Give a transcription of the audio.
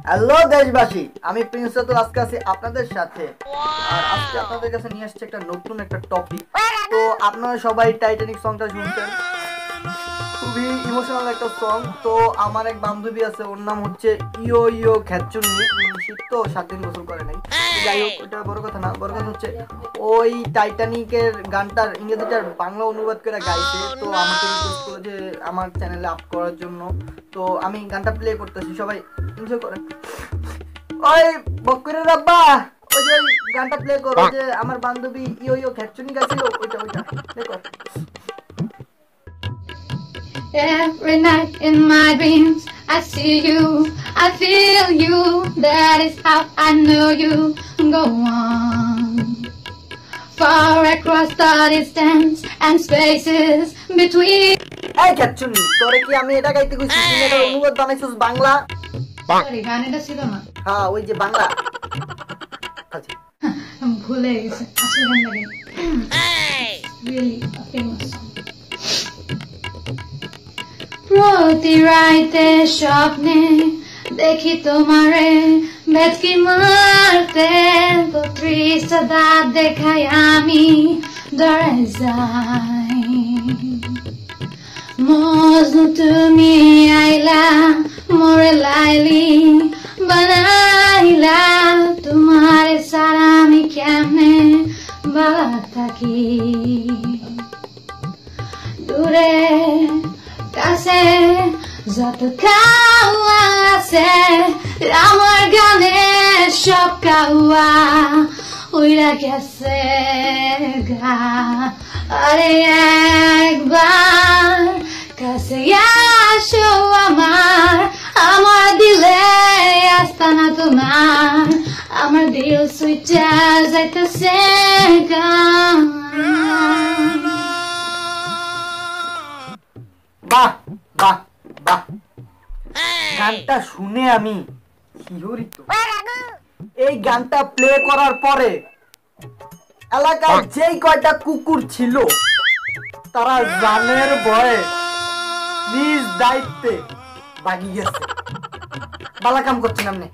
Hello দেশবাসী, আমি Prince Ratul আজকে আছি আপনাদের সাথে। আর আজকে আপনাদের কাছে নিয়ে আসছে একটা নতুন একটা টপিক। তো আপনারা সবাই টাইটানিক সংটা শুনছেন, খুবই ইমোশনাল একটা সং। তো আমার এক বান্ধবী আছে, ওর নাম হচ্ছে ইয়ো ইয়ো খ্যাচুন্নি। শীত তো 7 দিন গোসল করে নাই। যাই হোক, ওটা বড় কথা না, বড় কথা হচ্ছে ওই টাইটানিকের গানটার ইংরেজিটার বাংলা অনুবাদ করে গাইছে। তো আমাকে রিকোয়েস্ট করলো যে আমার চ্যানেলে আপ করার জন্য। তো আমি গানটা প্লে করতেছি, সবাই এনজয় করেন। ওই বকরের আব্বা, ওই যে গানটা প্লে করো, যে আমার বান্ধবী ইয়ো ইয়ো খ্যাচুন্নি গাইছিল, ওইটা প্লে কর। Every night in my dreams I see you, I feel you, that is how I know you. Go on, far across the distance and spaces between. এই খ্যাচুন্নি, তোরে কি আমি এটা গাইতে কইছি? তুই এটা অনুবাদ বানাইছিস বাংলা? Sorry, গানটা ছিল না। হ্যাঁ, ওই যে বাংলা। আচ্ছা, আমি ভুলে গেছি আসলে গানটা কি। Really a famous song. প্রতি রাতে স্বপ্নে দেখি তোমারে ভেটকি মারতে, তো ত্রিশটা দাঁত দেখাই আমি ডরে যাই। মজনু তুমি আইলা মোরে লাইলি বানাইলা, তোমার সারা আমি কেমনে বালা থাকি। দূরে কাছে যত কাওয়া আছে, আমার গানে সব কাওয়া উইরা গেছে গা। আরে একবার কাছে আসো আমার, আমার দিলে আস্তানা তোমার, আমার দিল সুইটা যাইতেছে গা। বাহ বাহ বাহ, গানটা শুনে আমি শিহরিত। এই গানটা প্লে করার পরে এলাকায় যেই কয়টা কুকুর ছিল, তারা জানের ভয়ে নিজ দায়িত্বে ভাগি গেছে। বালা কাম করছেন আপনি।